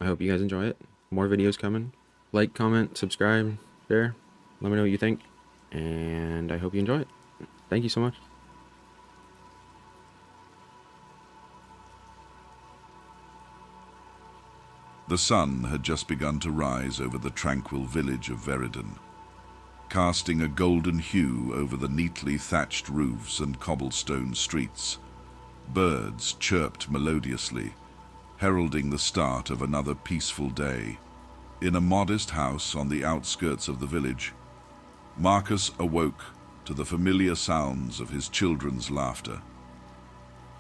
I hope you guys enjoy it. More videos coming. Like, comment, subscribe, share. Let me know what you think. And I hope you enjoy it. Thank you so much. The sun had just begun to rise over the tranquil village of Veridon, casting a golden hue over the neatly thatched roofs and cobblestone streets. Birds chirped melodiously, heralding the start of another peaceful day. In a modest house on the outskirts of the village, Marcus awoke to the familiar sounds of his children's laughter.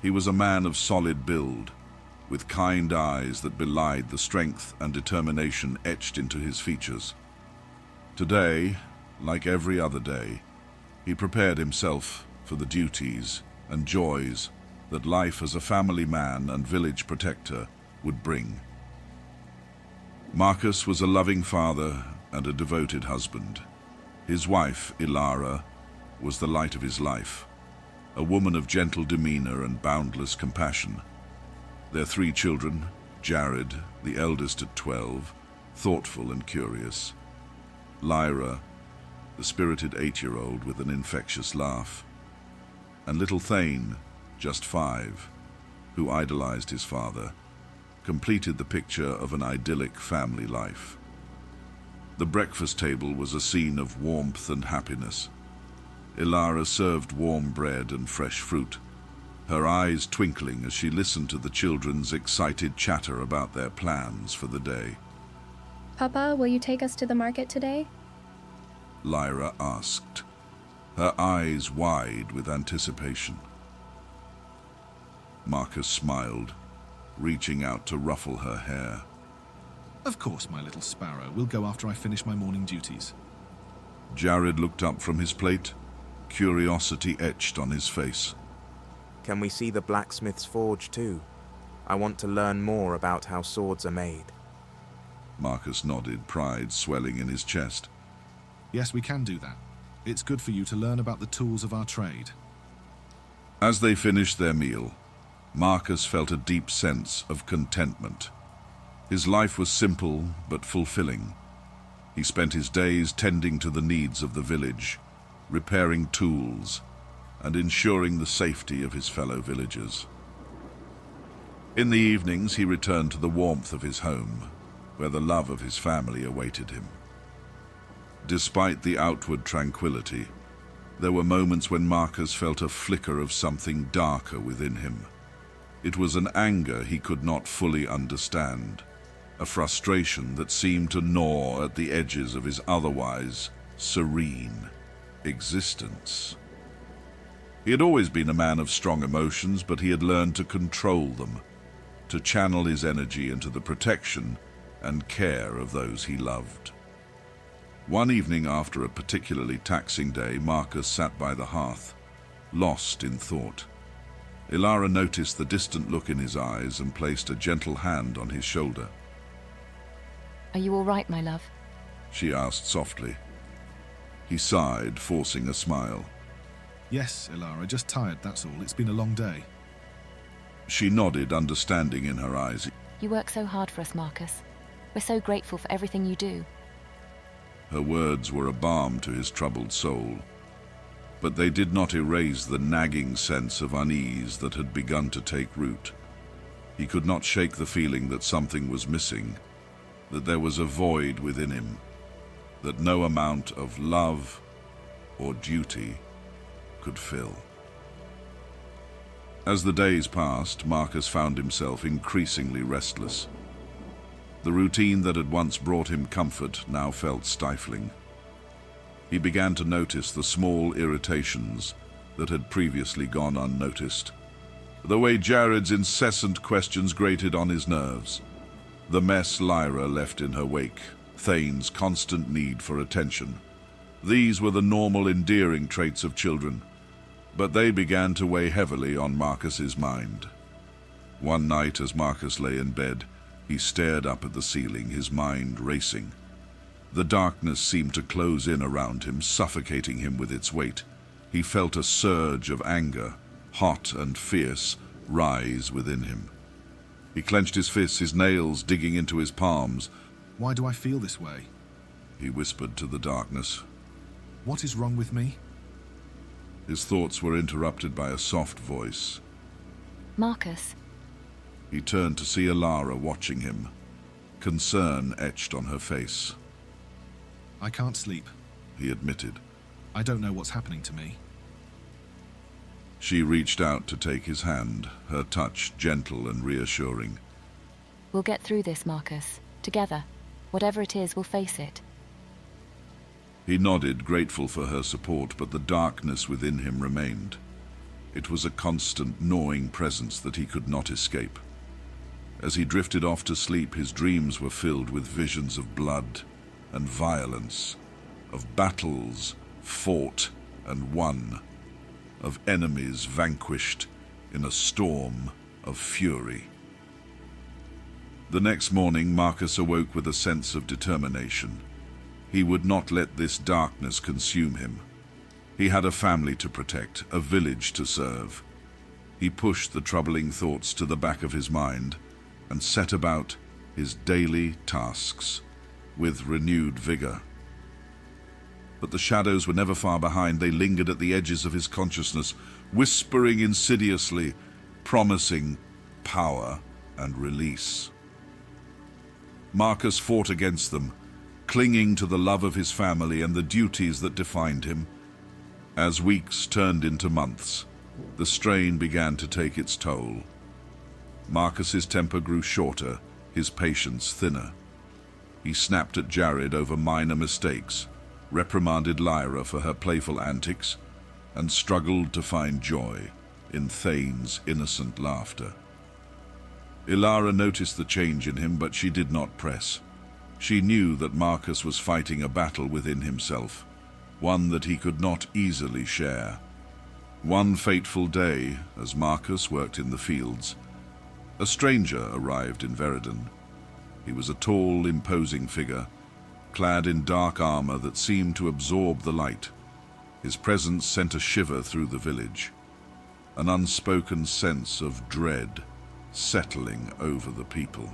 He was a man of solid build, with kind eyes that belied the strength and determination etched into his features. Today, like every other day, he prepared himself for the duties and joys that life as a family man and village protector would bring. Marcus was a loving father and a devoted husband. His wife, Ilara, was the light of his life, a woman of gentle demeanor and boundless compassion. Their 3 children, Jared, the eldest at 12, thoughtful and curious; Lyra, the spirited 8-year-old with an infectious laugh; and little Thane, just 5, who idolized his father, completed the picture of an idyllic family life. The breakfast table was a scene of warmth and happiness. Ilara served warm bread and fresh fruit, her eyes twinkling as she listened to the children's excited chatter about their plans for the day. Papa, will you take us to the market today? Lyra asked, her eyes wide with anticipation. Marcus smiled, reaching out to ruffle her hair. Of course, my little sparrow. We'll go after I finish my morning duties. Jared looked up from his plate, curiosity etched on his face. Can we see the blacksmith's forge too? I want to learn more about how swords are made. Marcus nodded, pride swelling in his chest. Yes, we can do that. It's good for you to learn about the tools of our trade. As they finished their meal, Marcus felt a deep sense of contentment. His life was simple but fulfilling. He spent his days tending to the needs of the village, repairing tools, and ensuring the safety of his fellow villagers. In the evenings, he returned to the warmth of his home, where the love of his family awaited him. Despite the outward tranquility, there were moments when Marcus felt a flicker of something darker within him. It was an anger he could not fully understand, a frustration that seemed to gnaw at the edges of his otherwise serene existence. He had always been a man of strong emotions, but he had learned to control them, to channel his energy into the protection and care of those he loved. One evening after a particularly taxing day, Marcus sat by the hearth, lost in thought. Ilara noticed the distant look in his eyes and placed a gentle hand on his shoulder. Are you all right, my love? She asked softly. He sighed, forcing a smile. Yes, Ilara, just tired, that's all. It's been a long day. She nodded, understanding in her eyes. You work so hard for us, Marcus. We're so grateful for everything you do. Her words were a balm to his troubled soul, but they did not erase the nagging sense of unease that had begun to take root. He could not shake the feeling that something was missing, that there was a void within him, that no amount of love or duty could fill. As the days passed, Marcus found himself increasingly restless. The routine that had once brought him comfort now felt stifling. He began to notice the small irritations that had previously gone unnoticed. The way Jared's incessant questions grated on his nerves, the mess Lyra left in her wake, Thane's constant need for attention. These were the normal, endearing traits of children, but they began to weigh heavily on Marcus's mind. One night, as Marcus lay in bed, he stared up at the ceiling, his mind racing. The darkness seemed to close in around him, suffocating him with its weight. He felt a surge of anger, hot and fierce, rise within him. He clenched his fists, his nails digging into his palms. Why do I feel this way? He whispered to the darkness. What is wrong with me? His thoughts were interrupted by a soft voice. Marcus, He turned to see Alara watching him, concern etched on her face. I can't sleep. He admitted. I don't know what's happening to me. She reached out to take his hand, her touch gentle and reassuring. we'll get through this, Marcus. Together. Whatever it is, we'll face it. He nodded, grateful for her support, but the darkness within him remained. It was a constant, gnawing presence that he could not escape. As he drifted off to sleep, his dreams were filled with visions of blood and violence, of battles fought and won, of enemies vanquished in a storm of fury. The next morning, Marcus awoke with a sense of determination. He would not let this darkness consume him. He had a family to protect, a village to serve. He pushed the troubling thoughts to the back of his mind and set about his daily tasks with renewed vigor. But the shadows were never far behind. They lingered at the edges of his consciousness, whispering insidiously, promising power and release. Marcus fought against them, clinging to the love of his family and the duties that defined him. As weeks turned into months, the strain began to take its toll. Marcus's temper grew shorter, his patience thinner. He snapped at Jared over minor mistakes, reprimanded Lyra for her playful antics, and struggled to find joy in Thane's innocent laughter. Ilara noticed the change in him, but she did not press. She knew that Marcus was fighting a battle within himself, one that he could not easily share. One fateful day, as Marcus worked in the fields, a stranger arrived in Veridon. He was a tall, imposing figure, clad in dark armor that seemed to absorb the light. His presence sent a shiver through the village, an unspoken sense of dread settling over the people.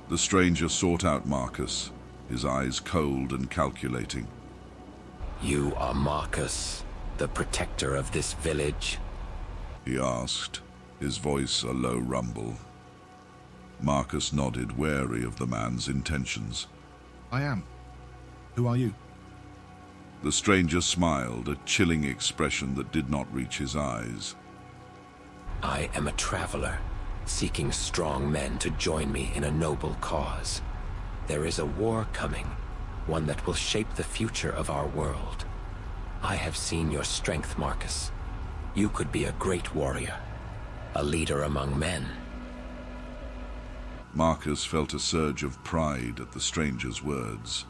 The stranger sought out Marcus, his eyes cold and calculating. You are Marcus, the protector of this village? He asked, his voice a low rumble. Marcus nodded, wary of the man's intentions. I am. Who are you? The stranger smiled, a chilling expression that did not reach his eyes. I am a traveler, seeking strong men to join me in a noble cause. There is a war coming, one that will shape the future of our world. I have seen your strength, Marcus. You could be a great warrior, a leader among men. Marcus felt a surge of pride at the stranger's words,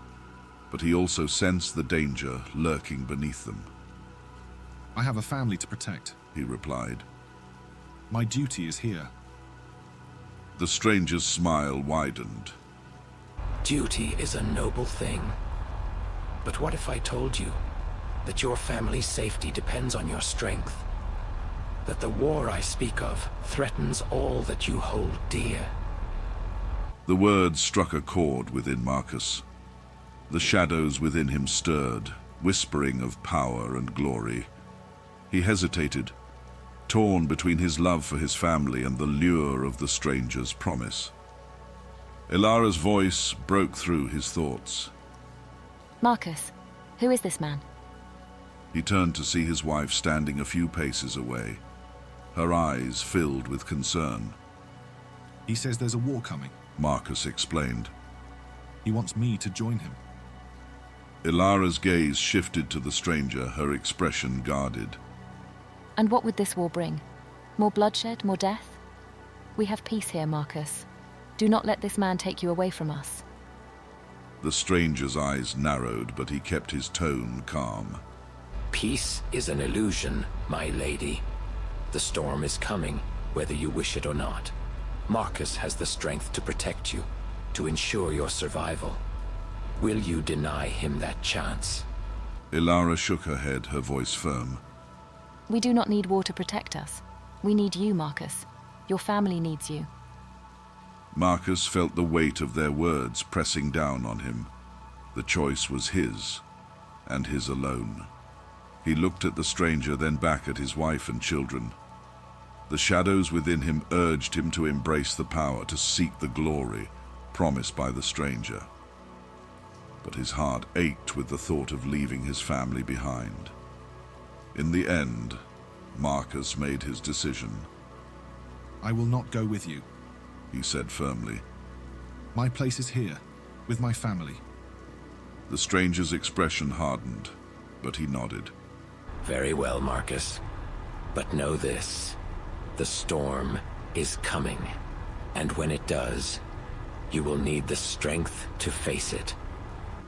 but he also sensed the danger lurking beneath them. I have a family to protect. He replied. My duty is here. The stranger's smile widened. Duty is a noble thing. But what if I told you that your family's safety depends on your strength? That the war I speak of threatens all that you hold dear? The words struck a chord within Marcus. The shadows within him stirred, whispering of power and glory. He hesitated, torn between his love for his family and the lure of the stranger's promise. Ilara's voice broke through his thoughts. Marcus, who is this man? He turned to see his wife standing a few paces away, her eyes filled with concern. He says there's a war coming. Marcus explained. He wants me to join him. Ilara's gaze shifted to the stranger, her expression guarded. And what would this war bring? More bloodshed, more death? We have peace here, Marcus. Do not let this man take you away from us. The stranger's eyes narrowed, but he kept his tone calm. Peace is an illusion, my lady. The storm is coming, whether you wish it or not. Marcus has the strength to protect you, to ensure your survival. Will you deny him that chance? Ilara shook her head, her voice firm. We do not need war to protect us. We need you, Marcus. Your family needs you. Marcus felt the weight of their words pressing down on him. The choice was his, and his alone. He looked at the stranger, then back at his wife and children. The shadows within him urged him to embrace the power, to seek the glory promised by the stranger. But his heart ached with the thought of leaving his family behind. In the end, Marcus made his decision. I will not go with you, He said firmly. My place is here, with my family. The stranger's expression hardened, but he nodded. Very well, Marcus. But know this. The storm is coming. And when it does, you will need the strength to face it.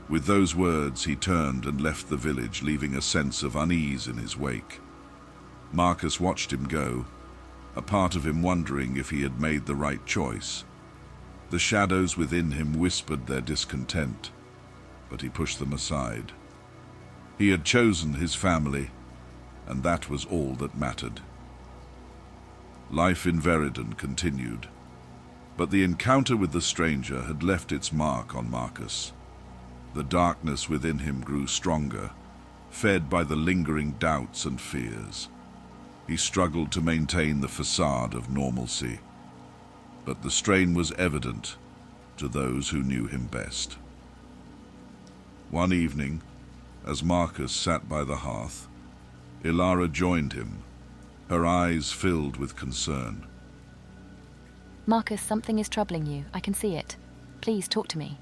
With those words, he turned and left the village, leaving a sense of unease in his wake. Marcus watched him go, a part of him wondering if he had made the right choice. The shadows within him whispered their discontent, but he pushed them aside. He had chosen his family, and that was all that mattered. Life in Veridon continued, but the encounter with the stranger had left its mark on Marcus. The darkness within him grew stronger, fed by the lingering doubts and fears. He struggled to maintain the facade of normalcy, but the strain was evident to those who knew him best. One evening, as Marcus sat by the hearth, Ilara joined him, her eyes filled with concern. Marcus, something is troubling you. I can see it. Please talk to me.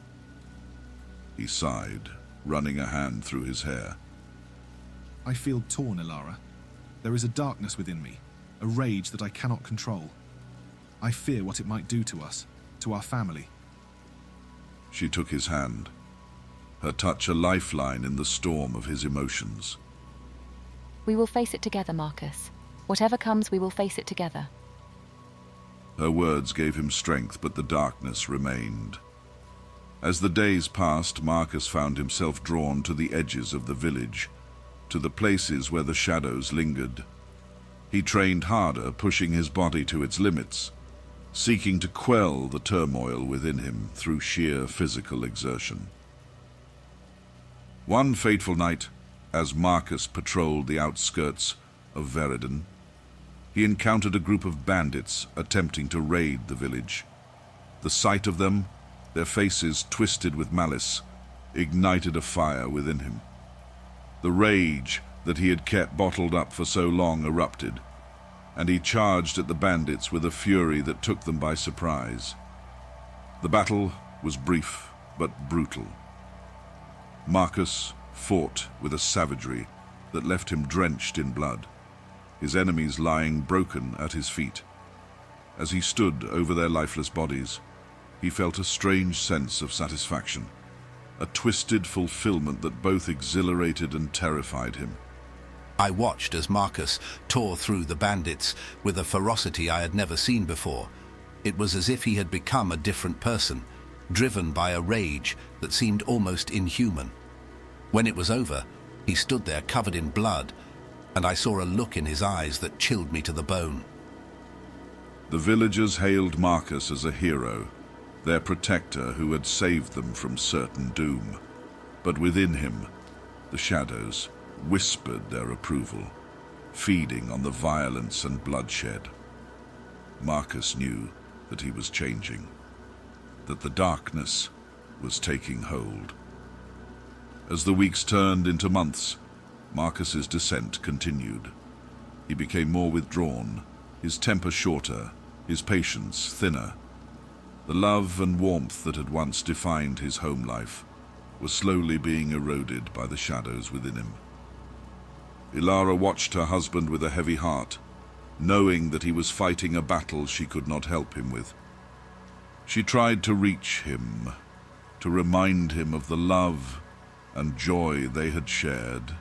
He sighed, running a hand through his hair. I feel torn, Ilara. There is a darkness within me, a rage that I cannot control. I fear what it might do to us, to our family. She took his hand, her touch a lifeline in the storm of his emotions. We will face it together, Marcus. Whatever comes, we will face it together. Her words gave him strength, but the darkness remained. As the days passed, Marcus found himself drawn to the edges of the village, to the places where the shadows lingered. He trained harder, pushing his body to its limits, seeking to quell the turmoil within him through sheer physical exertion. One fateful night, as Marcus patrolled the outskirts of Veridon, he encountered a group of bandits attempting to raid the village. The sight of them, their faces twisted with malice, ignited a fire within him. The rage that he had kept bottled up for so long erupted, and he charged at the bandits with a fury that took them by surprise. The battle was brief but brutal. Marcus fought with a savagery that left him drenched in blood, his enemies lying broken at his feet. As he stood over their lifeless bodies, he felt a strange sense of satisfaction, a twisted fulfillment that both exhilarated and terrified him. I watched as Marcus tore through the bandits with a ferocity I had never seen before. It was as if he had become a different person, driven by a rage that seemed almost inhuman. When it was over, he stood there covered in blood, and I saw a look in his eyes that chilled me to the bone. The villagers hailed Marcus as a hero, their protector who had saved them from certain doom. But within him, the shadows whispered their approval, feeding on the violence and bloodshed. Marcus knew that he was changing, that the darkness was taking hold. As the weeks turned into months, Marcus's descent continued. He became more withdrawn, his temper shorter, his patience thinner. The love and warmth that had once defined his home life was slowly being eroded by the shadows within him. Ilara watched her husband with a heavy heart, knowing that he was fighting a battle she could not help him with. She tried to reach him, to remind him of the love and joy they had shared.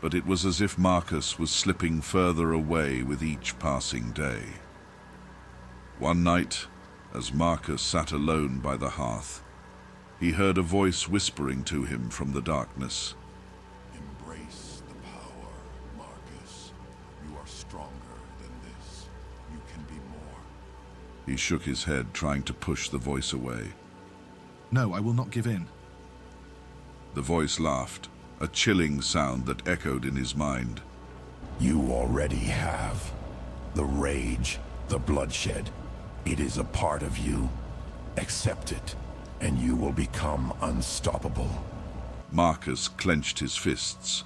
But it was as if Marcus was slipping further away with each passing day. One night, as Marcus sat alone by the hearth, he heard a voice whispering to him from the darkness. Embrace the power, Marcus. You are stronger than this. You can be more. He shook his head, trying to push the voice away. No, I will not give in. The voice laughed, a chilling sound that echoed in his mind. You already have. The rage, the bloodshed, it is a part of you. Accept it, and you will become unstoppable. Marcus clenched his fists,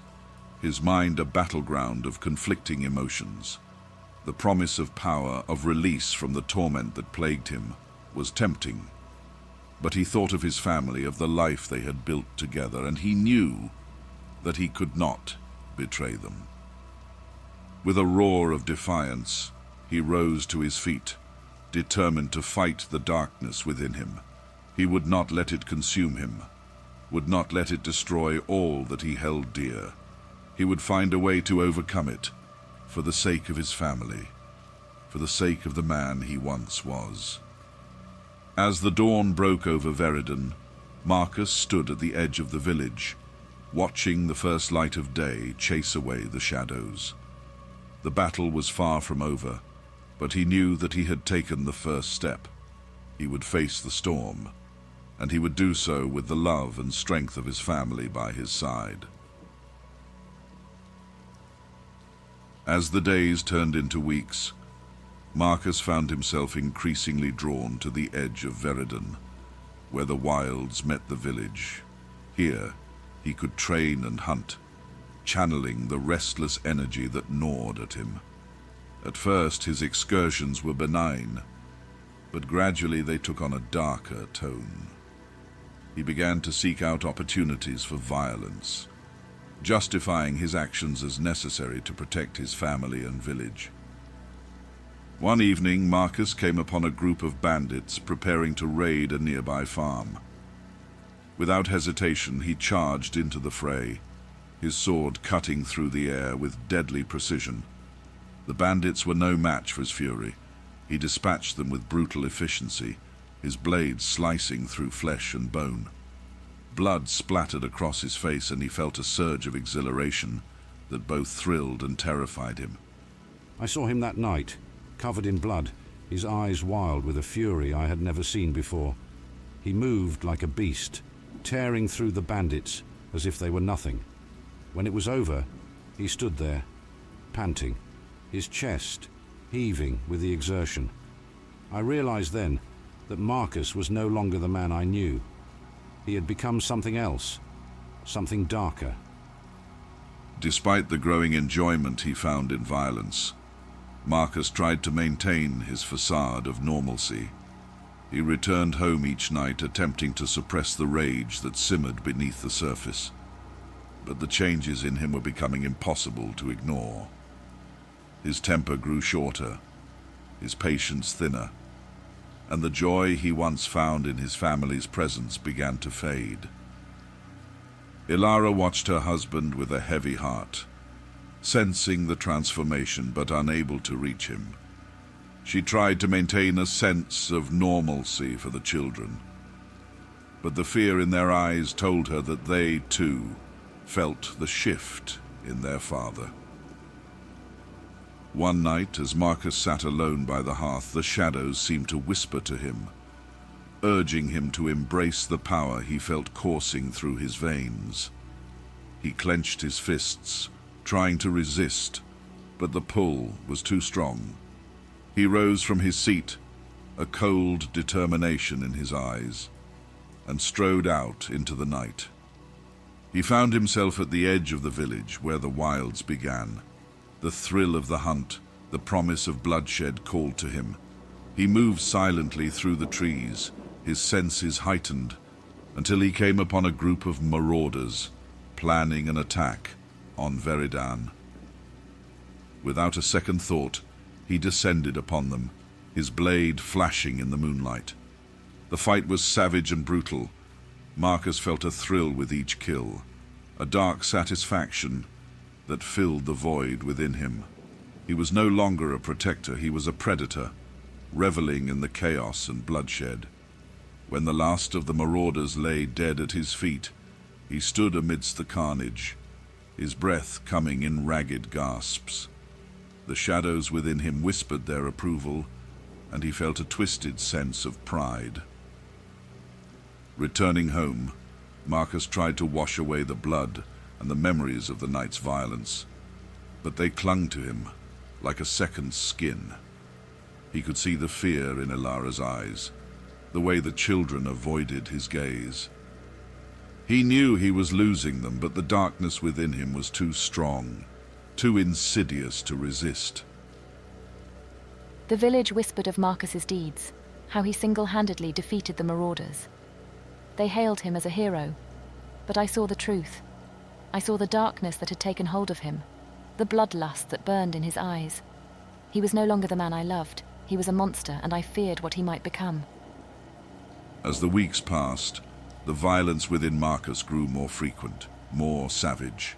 his mind a battleground of conflicting emotions. The promise of power, of release from the torment that plagued him, was tempting. But he thought of his family, of the life they had built together, and he knew that he could not betray them. With a roar of defiance, he rose to his feet, determined to fight the darkness within him. He would not let it consume him, would not let it destroy all that he held dear. He would find a way to overcome it, for the sake of his family, for the sake of the man he once was. As the dawn broke over Veridon, Marcus stood at the edge of the village, watching the first light of day chase away the shadows. The battle was far from over, but he knew that he had taken the first step. He would face the storm, and he would do so with the love and strength of his family by his side. As the days turned into weeks, Marcus found himself increasingly drawn to the edge of Veridon, where the wilds met the village. Here, he could train and hunt, channeling the restless energy that gnawed at him. At first, his excursions were benign, but gradually they took on a darker tone. He began to seek out opportunities for violence, justifying his actions as necessary to protect his family and village. One evening, Marcus came upon a group of bandits preparing to raid a nearby farm. Without hesitation, he charged into the fray, his sword cutting through the air with deadly precision. The bandits were no match for his fury. He dispatched them with brutal efficiency, his blades slicing through flesh and bone. Blood splattered across his face, and he felt a surge of exhilaration that both thrilled and terrified him. I saw him that night, covered in blood, his eyes wild with a fury I had never seen before. He moved like a beast, tearing through the bandits as if they were nothing. When it was over, he stood there, panting, his chest heaving with the exertion. I realized then that Marcus was no longer the man I knew. He had become something else, something darker. Despite the growing enjoyment he found in violence, Marcus tried to maintain his facade of normalcy. He returned home each night, attempting to suppress the rage that simmered beneath the surface. But the changes in him were becoming impossible to ignore. His temper grew shorter, his patience thinner, and the joy he once found in his family's presence began to fade. Ilara watched her husband with a heavy heart, sensing the transformation but unable to reach him. She tried to maintain a sense of normalcy for the children, but the fear in their eyes told her that they, too, felt the shift in their father. One night, as Marcus sat alone by the hearth, the shadows seemed to whisper to him, urging him to embrace the power he felt coursing through his veins. He clenched his fists, trying to resist, but the pull was too strong. He rose from his seat, a cold determination in his eyes, and strode out into the night. He found himself at the edge of the village where the wilds began. The thrill of the hunt, the promise of bloodshed called to him. He moved silently through the trees, his senses heightened, until he came upon a group of marauders planning an attack on Veridon. Without a second thought, he descended upon them, his blade flashing in the moonlight. The fight was savage and brutal. Marcus felt a thrill with each kill, a dark satisfaction that filled the void within him. He was no longer a protector, he was a predator, reveling in the chaos and bloodshed. When the last of the marauders lay dead at his feet, he stood amidst the carnage, his breath coming in ragged gasps. The shadows within him whispered their approval, and he felt a twisted sense of pride. Returning home, Marcus tried to wash away the blood and the memories of the night's violence, but they clung to him like a second skin. He could see the fear in Ilara's eyes, the way the children avoided his gaze. He knew he was losing them, but the darkness within him was too strong, too insidious to resist. The village whispered of Marcus's deeds, how he single-handedly defeated the marauders. They hailed him as a hero, but I saw the truth. I saw the darkness that had taken hold of him, the bloodlust that burned in his eyes. He was no longer the man I loved. He was a monster, and I feared what he might become. As the weeks passed, the violence within Marcus grew more frequent, more savage.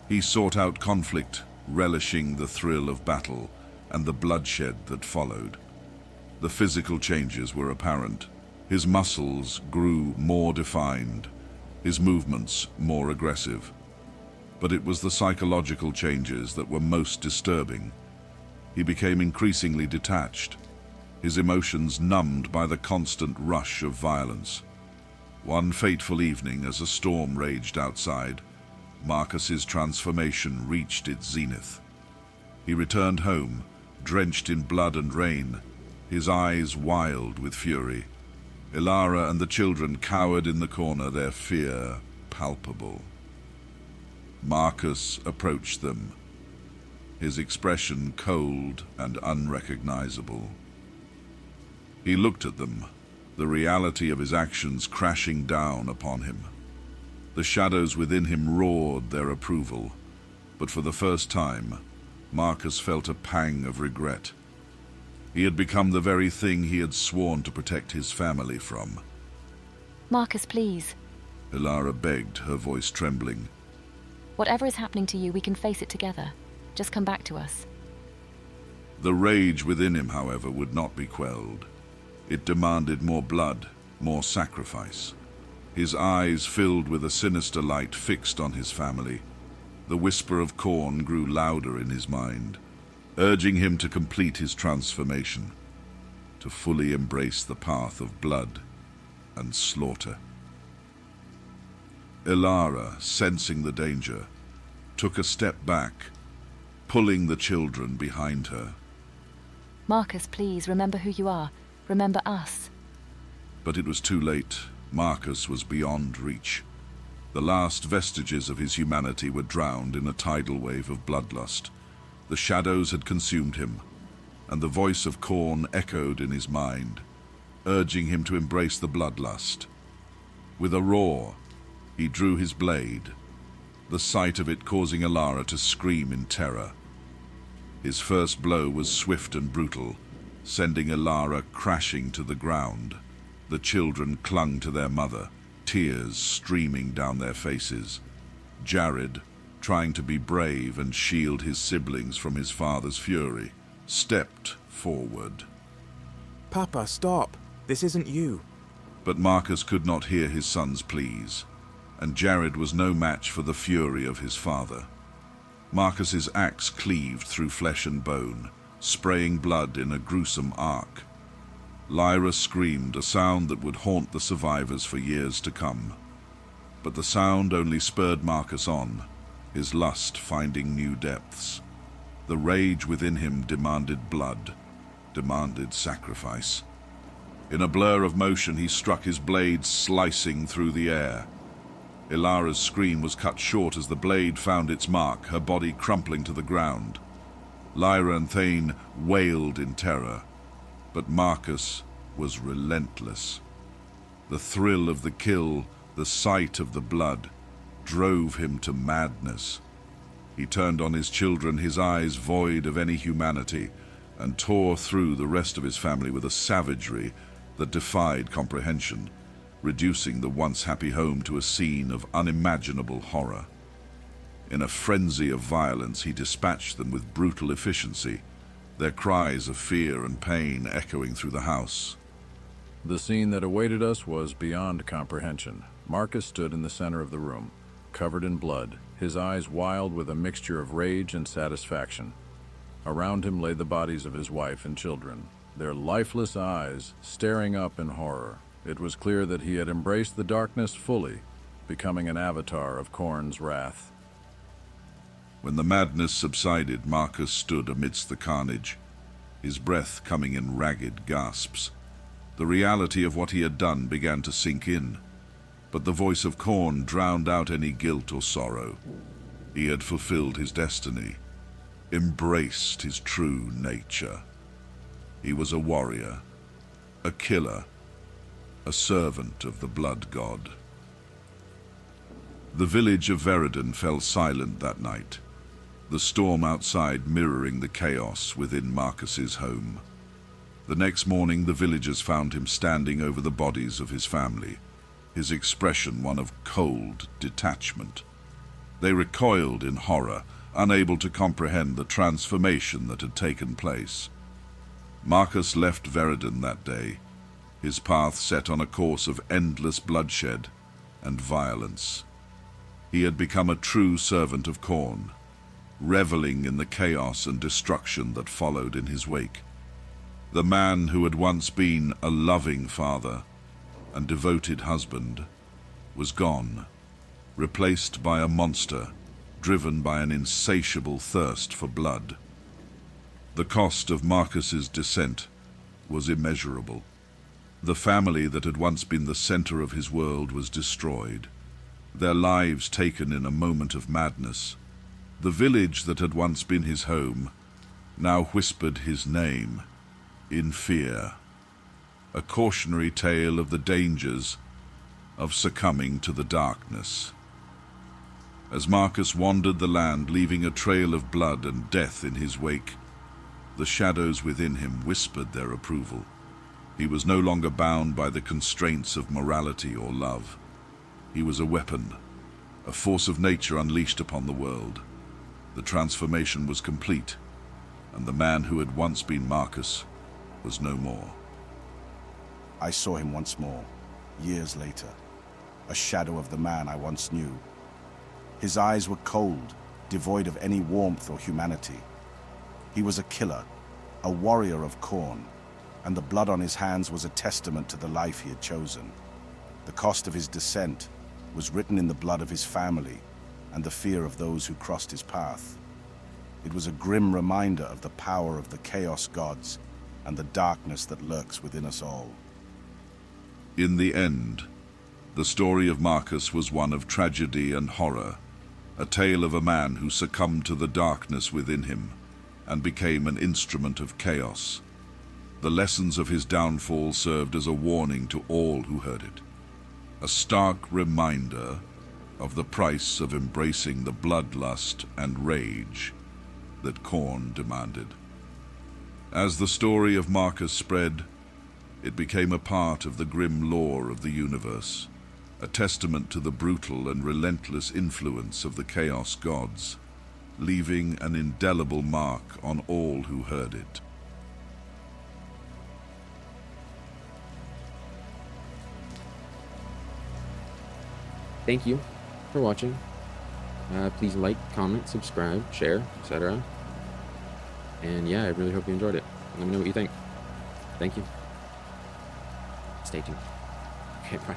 He sought out conflict, relishing the thrill of battle and the bloodshed that followed. The physical changes were apparent. His muscles grew more defined, his movements more aggressive. But it was the psychological changes that were most disturbing. He became increasingly detached, his emotions numbed by the constant rush of violence. One fateful evening, as a storm raged outside, Marcus's transformation reached its zenith. He returned home, drenched in blood and rain, his eyes wild with fury. Ilara and the children cowered in the corner, their fear palpable. Marcus approached them, his expression cold and unrecognizable. He looked at them, the reality of his actions crashing down upon him. The shadows within him roared their approval, but for the first time, Marcus felt a pang of regret. He had become the very thing he had sworn to protect his family from. Marcus, please. Ilara begged, her voice trembling. Whatever is happening to you, we can face it together. Just come back to us. The rage within him, however, would not be quelled. It demanded more blood, more sacrifice. His eyes filled with a sinister light fixed on his family. The whisper of Khorne grew louder in his mind, urging him to complete his transformation, to fully embrace the path of blood and slaughter. Ilara, sensing the danger, took a step back, pulling the children behind her. Marcus, please, remember who you are. Remember us. But it was too late. Marcus was beyond reach. The last vestiges of his humanity were drowned in a tidal wave of bloodlust. The shadows had consumed him, and the voice of Khorne echoed in his mind, urging him to embrace the bloodlust. With a roar, he drew his blade, the sight of it causing Ilara to scream in terror. His first blow was swift and brutal, sending Ilara crashing to the ground. The children clung to their mother, tears streaming down their faces. Jared, trying to be brave and shield his siblings from his father's fury, stepped forward. Papa, stop! This isn't you. But Marcus could not hear his son's pleas, and Jared was no match for the fury of his father. Marcus's axe cleaved through flesh and bone, spraying blood in a gruesome arc. Lyra screamed, a sound that would haunt the survivors for years to come. But the sound only spurred Marcus on, his lust finding new depths. The rage within him demanded blood, demanded sacrifice. In a blur of motion, he struck his blade, slicing through the air. Ilara's scream was cut short as the blade found its mark, her body crumpling to the ground. Lyra and Thane wailed in terror, but Marcus was relentless. The thrill of the kill, the sight of the blood, drove him to madness. He turned on his children, his eyes void of any humanity, and tore through the rest of his family with a savagery that defied comprehension, reducing the once happy home to a scene of unimaginable horror. In a frenzy of violence, he dispatched them with brutal efficiency, their cries of fear and pain echoing through the house. The scene that awaited us was beyond comprehension. Marcus stood in the center of the room, covered in blood, his eyes wild with a mixture of rage and satisfaction. Around him lay the bodies of his wife and children, their lifeless eyes staring up in horror. It was clear that he had embraced the darkness fully, becoming an avatar of Khorne's wrath. When the madness subsided, Marcus stood amidst the carnage, his breath coming in ragged gasps. The reality of what he had done began to sink in, but the voice of Khorne drowned out any guilt or sorrow. He had fulfilled his destiny, embraced his true nature. He was a warrior, a killer, a servant of the blood god. The village of Veredon fell silent that night, the storm outside mirroring the chaos within Marcus's home. The next morning, the villagers found him standing over the bodies of his family, his expression one of cold detachment. They recoiled in horror, unable to comprehend the transformation that had taken place. Marcus left Veredon that day, his path set on a course of endless bloodshed and violence. He had become a true servant of Khorne, reveling in the chaos and destruction that followed in his wake. The man who had once been a loving father and devoted husband was gone, replaced by a monster driven by an insatiable thirst for blood. The cost of Marcus's descent was immeasurable. The family that had once been the center of his world was destroyed, their lives taken in a moment of madness. The village that had once been his home now whispered his name in fear, a cautionary tale of the dangers of succumbing to the darkness. As Marcus wandered the land, leaving a trail of blood and death in his wake, the shadows within him whispered their approval. He was no longer bound by the constraints of morality or love. He was a weapon, a force of nature unleashed upon the world. The transformation was complete, and the man who had once been Marcus was no more. I saw him once more, years later, a shadow of the man I once knew. His eyes were cold, devoid of any warmth or humanity. He was a killer, a warrior of Khorne, and the blood on his hands was a testament to the life he had chosen. The cost of his descent was written in the blood of his family and the fear of those who crossed his path. It was a grim reminder of the power of the chaos gods and the darkness that lurks within us all. In the end, the story of Marcus was one of tragedy and horror, a tale of a man who succumbed to the darkness within him and became an instrument of chaos. The lessons of his downfall served as a warning to all who heard it, a stark reminder of the price of embracing the bloodlust and rage that Khorne demanded. As the story of Marcus spread, it became a part of the grim lore of the universe, a testament to the brutal and relentless influence of the Chaos Gods, leaving an indelible mark on all who heard it. Thank you for watching. Please like, comment, subscribe, share, etc. And yeah, I really hope you enjoyed it. Let me know what you think. Thank you. Stay tuned. Okay, bye.